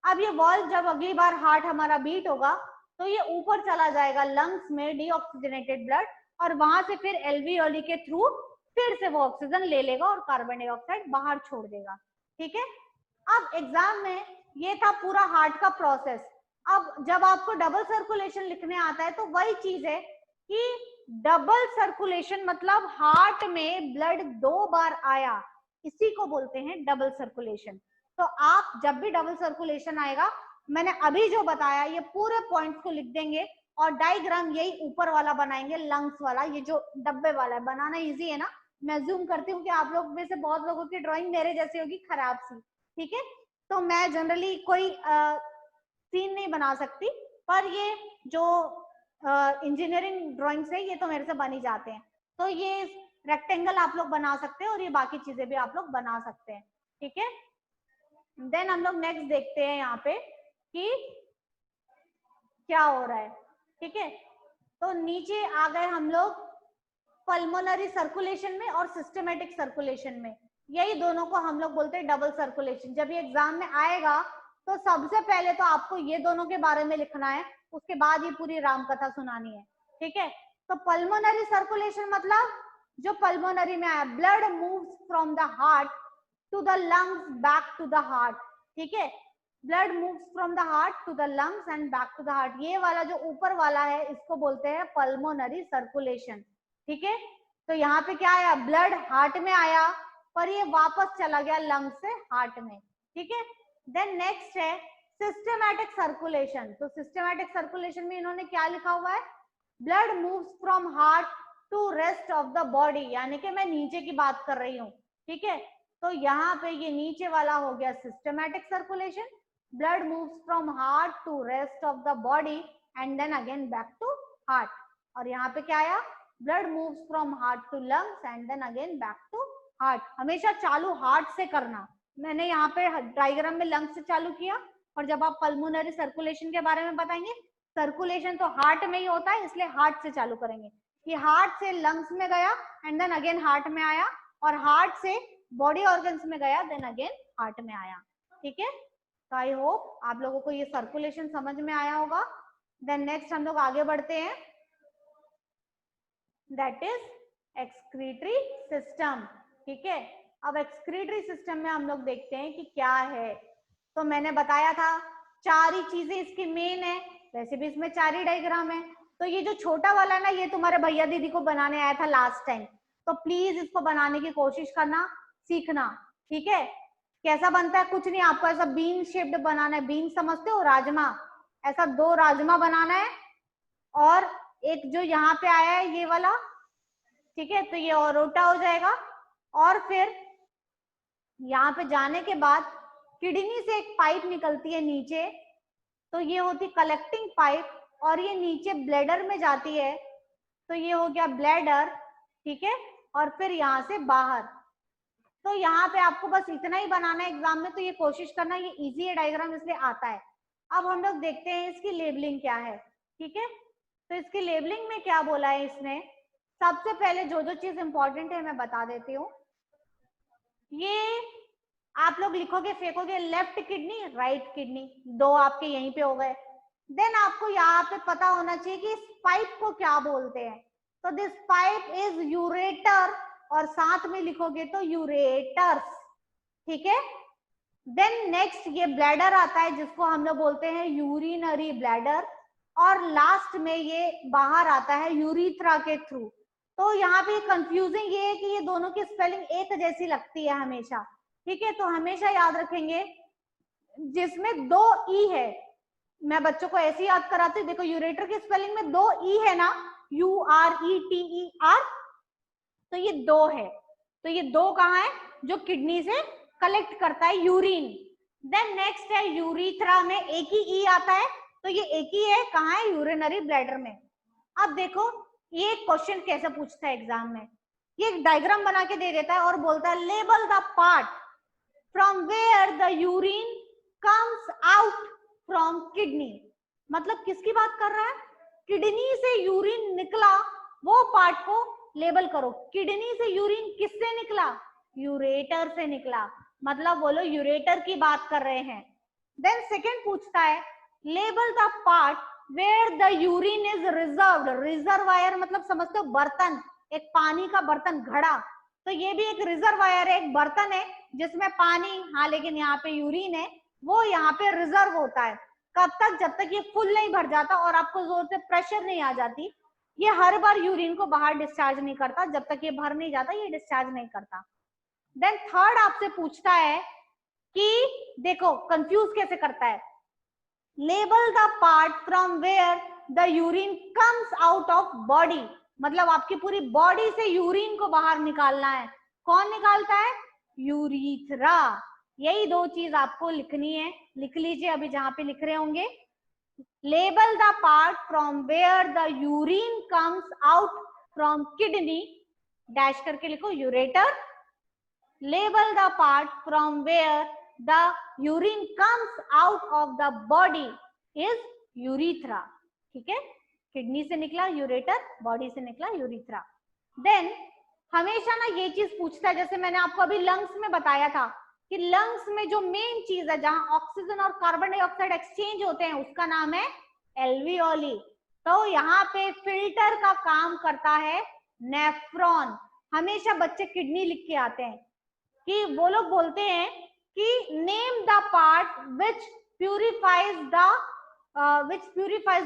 A: अब ये वॉल्व जब अगली बार हार्ट हमारा बीट होगा तो ये ऊपर चला जाएगा लंग्स में डीऑक्सीजनेटेड ब्लड, और वहां से फिर एल्वियोली के थ्रू फिर से वो ऑक्सीजन ले लेगा और कार्बन डाइऑक्साइड बाहर छोड़ देगा। ठीक है, अब एग्जाम में ये था पूरा हार्ट का प्रोसेस। अब जब आपको डबल सर्कुलेशन लिखने आता है तो वही चीज है कि डबल सर्कुलेशन मतलब हार्ट में ब्लड 2 बार आया, इसी को बोलते हैं डबल सर्कुलेशन। तो आप जब भी डबल सर्कुलेशन आएगा, मैंने अभी जो बताया ये पूरे पॉइंट्स को लिख देंगे और डायग्राम यही ऊपर वाला बनाएंगे, लंग्स वाला, ये जो डब्बे वाला है। बनाना इजी है ना, मैं जूम करती हूँ कि आप लोग में से बहुत लोगों की ड्राइंग मेरे जैसी होगी, खराब सी। ठीक है, तो मैं जनरली कोई सीन नहीं बना सकती, पर ये जो इंजीनियरिंग ड्राइंग्स है ये तो मेरे से बन ही जाते हैं। तो ये रेक्टेंगल आप लोग बना सकते हैं और ये बाकी चीजें भी आप लोग बना सकते हैं। ठीक है, देन हम लोग नेक्स्ट देखते हैं यहाँ पे कि क्या हो रहा है। ठीक है, तो नीचे आ गए हम लोग पल्मोनरी सर्कुलेशन में और सिस्टमेटिक सर्कुलेशन में। यही दोनों को हम लोग बोलते हैं डबल सर्कुलेशन। जब ये एग्जाम में आएगा तो सबसे पहले तो आपको ये दोनों के बारे में लिखना है, उसके बाद ये पूरी रामकथा सुनानी है। ठीक है, तो पल्मोनरी सर्कुलेशन मतलब जो पल्मोनरी में आया, blood moves from the heart to the lungs back to the heart. ठीक है, blood moves from the heart to the lungs and back to the heart. ये वाला जो ऊपर वाला है इसको बोलते हैं पल्मोनरी सर्कुलेशन। ठीक है, तो यहाँ पे क्या आया, ब्लड हार्ट में आया पर ये वापस चला गया लंग से हार्ट में। ठीक है, देन नेक्स्ट है सिस्टमैटिक सर्कुलेशन। तो सिस्टमैटिक सर्कुलेशन में इन्होंने क्या लिखा हुआ है, blood moves from heart to rest of the body, यानी कि मैं नीचे की बात कर रही हूँ। ठीक है, तो यहाँ पे ये नीचे वाला हो गया systematic circulation, blood moves from heart to rest of the body and then again back to heart. और यहाँ पे क्या आया, blood moves from heart to lungs and then again back to heart. हमेशा चालू हार्ट से करना। मैंने यहाँ पे डायग्राम में लंग्स से चालू किया, और जब आप पल्मोनरी सर्कुलेशन के बारे में बताएंगे, सर्कुलेशन तो हार्ट में ही होता है इसलिए हार्ट से चालू करेंगे। कि हार्ट से लंग्स में गया एंड देन अगेन हार्ट में आया, और हार्ट से बॉडी ऑर्गन्स में गया देन अगेन हार्ट में आया। ठीक है, तो आई होप आप लोगों को ये सर्कुलेशन समझ में आया होगा। देन नेक्स्ट हम लोग आगे बढ़ते हैं, दैट इज एक्सक्रीटरी सिस्टम। ठीक है, अब एक्सक्रीटरी सिस्टम में हम लोग देखते हैं कि क्या है। तो मैंने बताया था 4 ही चीजें इसकी मेन है, वैसे भी इसमें 4 ही डायग्राम है। तो ये जो छोटा वाला ना, ये तुम्हारे भैया दीदी को बनाने आया था लास्ट टाइम, तो प्लीज इसको बनाने की कोशिश करना, सीखना। ठीक है, कैसा बनता है, कुछ नहीं, आपको ऐसा बीन शेप्ड बनाना है। बीन समझते हो, राजमा, ऐसा 2 राजमा बनाना है, और एक जो यहाँ पे आया है ये वाला, ठीक है, तो ये ओरोटा हो जाएगा। और फिर यहाँ पे जाने के बाद किडनी से एक पाइप निकलती है नीचे, तो ये होती कलेक्टिंग पाइप, और ये नीचे ब्लैडर में जाती है, तो ये हो गया ब्लैडर। ठीक है, और फिर यहाँ से बाहर। तो यहाँ पे आपको बस इतना ही बनाना है एग्जाम में, तो ये कोशिश करना, ये इजी है डायग्राम इसलिए आता है। अब हम लोग देखते हैं इसकी लेबलिंग क्या है। ठीक है, तो इसकी लेबलिंग में क्या बोला है इसने, सबसे पहले जो जो चीज इंपॉर्टेंट है मैं बता देती हूँ। ये आप लोग लिखोगे फेंकोगे लेफ्ट किडनी राइट किडनी, दो आपके यहीं पे हो गए। देन आपको यहाँ पे पता होना चाहिए कि इस पाइप को क्या बोलते हैं, तो दिस पाइप इज यूरेटर, और साथ में लिखोगे तो यूरेटर्स। ठीक है, देन नेक्स्ट ये ब्लैडर आता है जिसको हम लोग बोलते हैं यूरिनरी ब्लैडर, और लास्ट में ये बाहर आता है यूरिथ्रा के थ्रू। तो यहाँ पे कंफ्यूजिंग ये है कि ये दोनों की स्पेलिंग एक जैसी लगती है हमेशा। ठीक है, तो हमेशा याद रखेंगे जिसमें दो ई है, मैं बच्चों को ऐसे याद कराती हूँ, देखो यूरेटर की स्पेलिंग में दो ई है ना, URETER, तो ये दो है, तो ये दो कहाँ है, जो किडनी से कलेक्ट करता है यूरिन। देन नेक्स्ट है यूरिथ्रा, में एक ही ई आता है, तो ये एक ही है, कहाँ है, यूरिनरी ब्लैडर में। अब देखो ये क्वेश्चन कैसे पूछता है एग्जाम में, ये एक डायग्राम बना के दे देता है और बोलता है label the part from where the urine comes out from kidney. मतलब किसकी बात कर रहा है, किडनी से यूरिन निकला वो पार्ट को लेबल करो। किडनी से यूरिन किससे निकला, यूरेटर से निकला, मतलब बोलो यूरेटर की बात कर रहे हैं। देन सेकेंड पूछता है label the part where the urine is reserved. Reservoir मतलब समझते हो बर्तन, एक पानी का बर्तन, घड़ा, तो ये भी एक रिजर्वायर है, एक बर्तन है जिसमें पानी, हाँ लेकिन यहाँ पे यूरिन है, वो यहाँ पे रिजर्व होता है। कब तक, जब तक ये फुल नहीं भर जाता और आपको जोर से प्रेशर नहीं आ जाती। ये हर बार यूरिन को बाहर डिस्चार्ज नहीं करता, जब तक ये भर नहीं जाता ये डिस्चार्ज नहीं करता। देन थर्ड आपसे पूछता है कि देखो कंफ्यूज कैसे करता है, label the part from where the urine comes out of body, मतलब आपकी पूरी बॉडी से यूरिन को बाहर निकालना है। कौन निकालता है, यूरिथ्रा। यही दो चीज आपको लिखनी है, लिख लीजिए अभी जहां पे लिख रहे होंगे। Label the part from where the urine comes out from kidney, dash करके लिखो ureter. Label the part from where the urine comes out of the body is urethra। ठीक है, किडनी से निकला यूरेटर, बॉडी से निकला यूरिथ्रा। देन हमेशा ना ये चीज पूछता है, जैसे मैंने आपको अभी लंग्स में बताया था कि लंग्स में जो मेन चीज है जहां ऑक्सीजन और कार्बन डाइऑक्साइड एक्सचेंज होते हैं उसका नाम है एल्वियोली। तो यहाँ पे फिल्टर का काम करता है नेफ्रॉन। हमेशा बच्चे किडनी लिख के आते हैं कि वो लोग बोलते हैं कि name the part which purifies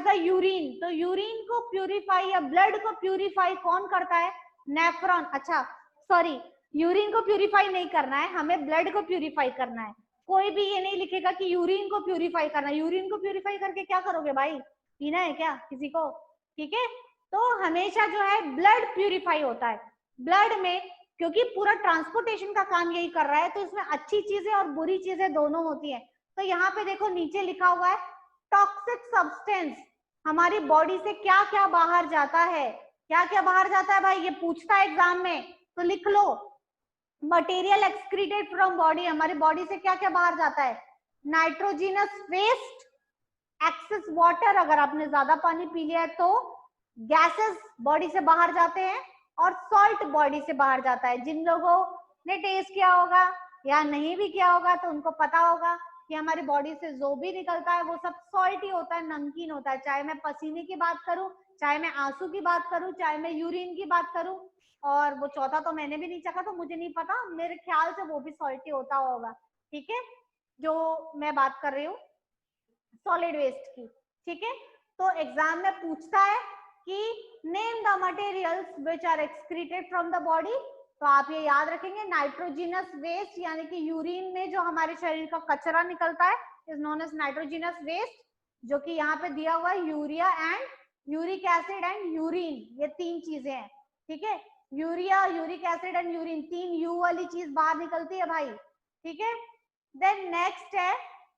A: the urine. तो यूरिन को प्यूरिफाई या ब्लड को प्यूरिफाई कौन करता है, नेफ्रॉन। अच्छा सॉरी, यूरिन को प्यूरिफाई नहीं करना है, हमें ब्लड को प्यूरिफाई करना है। कोई भी ये नहीं लिखेगा कि यूरिन को प्यूरिफाई करना है। यूरिन को प्यूरिफाई करके क्या करोगे भाई, पीना है क्या किसी को, ठीक है। तो हमेशा जो है ब्लड प्यूरिफाई होता है। ब्लड में क्योंकि पूरा ट्रांसपोर्टेशन का काम यही कर रहा है, तो इसमें अच्छी चीजें और बुरी चीजें दोनों होती हैं। तो यहाँ पे देखो नीचे लिखा हुआ है टॉक्सिक सब्सटेंस, हमारी बॉडी से क्या क्या बाहर जाता है, क्या क्या बाहर जाता है भाई, ये पूछता है एग्जाम में, तो लिख लो। मटेरियल एक्सक्रीटेड फ्रॉम बॉडी, हमारी बॉडी से क्या क्या बाहर जाता है, नाइट्रोजिनस वेस्ट, एक्सेस वाटर, अगर आपने ज्यादा पानी पी लिया है तो गैसेस बॉडी से बाहर जाते हैं, और सॉल्ट बॉडी से बाहर जाता है। जिन लोगों ने टेस्ट किया होगा या नहीं भी किया होगा तो उनको पता होगा कि हमारी बॉडी से जो भी निकलता है वो सब सॉल्ट ही होता है, नमकीन होता है। चाहे मैं पसीने की बात करूं, चाहे मैं आंसू की बात करूं, चाहे मैं यूरिन की बात करूं, और वो चौथा तो मैंने भी नहीं चखा तो मुझे नहीं पता, मेरे ख्याल से वो भी सॉल्ट ही होता होगा। ठीक है, जो मैं बात कर रही हूँ सॉलिड वेस्ट की। ठीक है, तो एग्जाम में पूछता है कि name the materials which are excreted from the body, तो आप ये याद रखेंगे नाइट्रोजिनस वेस्ट, यानी कि यूरिन में जो हमारे शरीर का कचरा निकलता है is known as nitrogenous waste, जो कि यहाँ पे दिया हुआ है urea and uric acid and urine, ये तीन चीजें हैं। ठीक है, urea, uric acid and urine, 3 U वाली चीज बाहर निकलती है भाई, ठीक है। देन नेक्स्ट है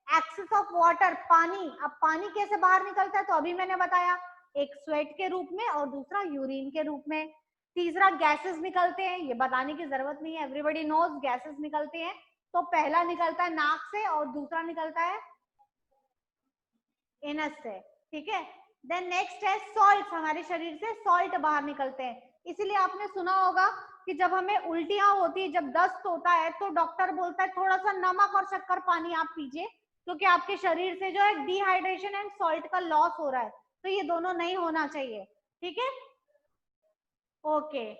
A: एक्सेस ऑफ वाटर, पानी। अब पानी कैसे बाहर निकलता है, तो अभी मैंने बताया, एक स्वेट के रूप में और दूसरा यूरिन के रूप में। तीसरा गैसेस निकलते हैं, ये बताने की जरूरत नहीं है, एवरीबॉडी नोज गैसेस निकलते हैं। तो पहला निकलता है नाक से और दूसरा निकलता है एनस से, ठीक है। देन नेक्स्ट है सॉल्ट, हमारे शरीर से सॉल्ट बाहर निकलते हैं। इसीलिए आपने सुना होगा कि जब हमें उल्टियां होती है, जब दस्त होता है, तो डॉक्टर बोलता है थोड़ा सा नमक और शक्कर पानी आप पीजिए, क्योंकि आपके शरीर से जो है डिहाइड्रेशन एंड सॉल्ट का लॉस हो रहा है, तो ये दोनों नहीं होना चाहिए, ठीक है। ओके,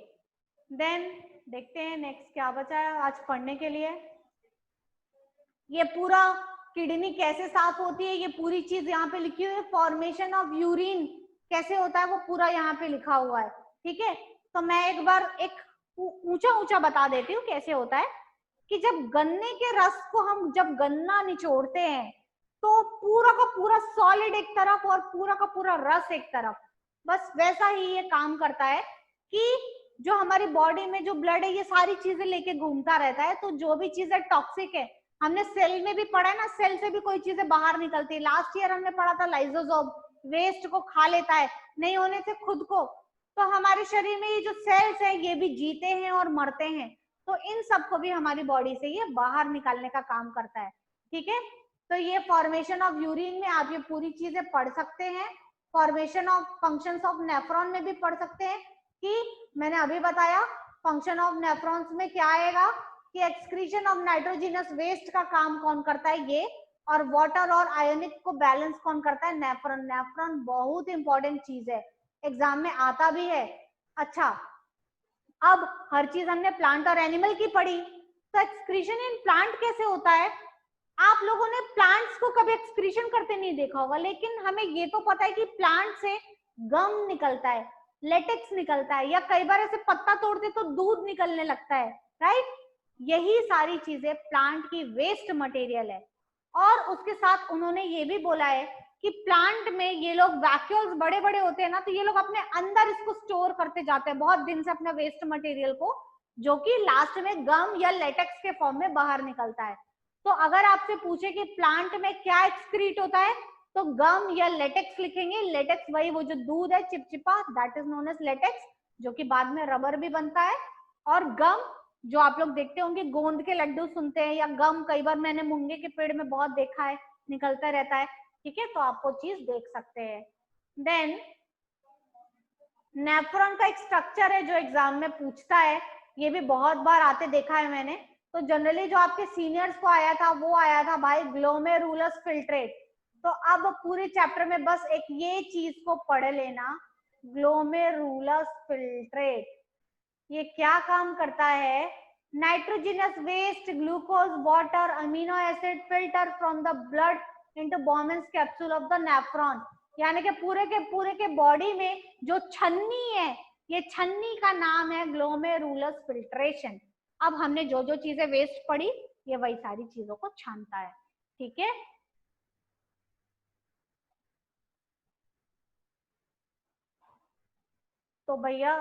A: देन देखते हैं नेक्स्ट क्या बचा है आज पढ़ने के लिए। ये पूरा किडनी कैसे साफ होती है, ये पूरी चीज यहाँ पे लिखी हुई है। फॉर्मेशन ऑफ यूरिन कैसे होता है, वो पूरा यहाँ पे लिखा हुआ है, ठीक है। तो मैं एक बार एक ऊंचा ऊंचा बता देती हूँ कैसे होता है। कि जब गन्ने के रस को हम जब गन्ना निचोड़ते हैं, तो पूरा का पूरा सॉलिड एक तरफ और पूरा का पूरा रस एक तरफ, बस वैसा ही ये काम करता है कि जो हमारी बॉडी में जो ब्लड है ये सारी चीजें लेके घूमता रहता है। तो जो भी चीजें टॉक्सिक है, हमने सेल में भी पढ़ा है ना, सेल से भी कोई चीजें बाहर निकलती है। लास्ट ईयर हमने पढ़ा था लाइसोसोम वेस्ट को खा लेता है, नहीं होने से खुद को। तो हमारे शरीर में ये जो सेल्स है ये भी जीते हैं और मरते हैं, तो इन सबको भी हमारी बॉडी से ये बाहर निकालने का काम करता है, ठीक है। तो ये फॉर्मेशन ऑफ यूरिन में आप ये पूरी चीजें पढ़ सकते हैं। Formation of functions of nephron में भी पढ़ सकते हैं, कि मैंने अभी बताया फंक्शन ऑफ नेफ्रॉन्स में क्या आएगा, कि एक्सक्रीशन ऑफ नाइट्रोजिनस वेस्ट का काम कौन करता है ये, और वाटर और आयोनिक को बैलेंस कौन करता है, नेफ्रॉन। नेफ्रॉन बहुत इंपॉर्टेंट चीज है, एग्जाम में आता भी है। अच्छा, अब हर चीज हमने प्लांट और एनिमल की पढ़ी, तो एक्सक्रीशन इन प्लांट कैसे होता है। आप लोगों ने प्लांट्स को कभी एक्सक्रीशन करते नहीं देखा होगा, लेकिन हमें ये तो पता है कि प्लांट से गम निकलता है, लेटेक्स निकलता है, या कई बार ऐसे पत्ता तोड़ते तो दूध निकलने लगता है, राइट। यही सारी चीजें प्लांट की वेस्ट मटेरियल है। और उसके साथ उन्होंने ये भी बोला है कि प्लांट में ये लोग वैक्यूल्स बड़े बड़े होते हैं ना, तो ये लोग अपने अंदर इसको स्टोर करते जाते हैं बहुत दिन से अपने वेस्ट मटेरियल को, जो कि लास्ट में गम या लेटेक्स के फॉर्म में बाहर निकलता है। तो अगर आपसे पूछे कि प्लांट में क्या एक्सक्रीट होता है, तो गम या लेटेक्स लिखेंगे। लेटेक्स वही वो जो दूध है चिपचिपा, that is known as latex, जो कि बाद में रबर भी बनता है। और गम जो आप लोग देखते होंगे गोंद के लड्डू सुनते हैं, या गम कई बार मैंने मुंगे के पेड़ में बहुत देखा है, निकलता रहता है, ठीक है। तो आप वो चीज देख सकते हैं। देन नेफ्रॉन का एक स्ट्रक्चर है जो एग्जाम में पूछता है, ये भी बहुत बार आते देखा है मैंने। तो जनरली जो आपके सीनियर्स को आया था वो आया था भाई ग्लोमेरुलस फिल्ट्रेट। तो अब पूरे चैप्टर में बस एक ये चीज को पढ़ लेना, ग्लोमेरुलस फिल्ट्रेट। ये क्या काम करता है, nitrogenous waste, glucose, water, amino acid filter from the blood into Bowman's capsule of the nephron. यानी कि पूरे के बॉडी में जो छन्नी है, ये छन्नी का नाम है ग्लोमेरुलस फिल्ट्रेशन। अब हमने जो जो चीजें वेस्ट पढ़ी, ये वही सारी चीजों को छानता है, ठीक है। तो भैया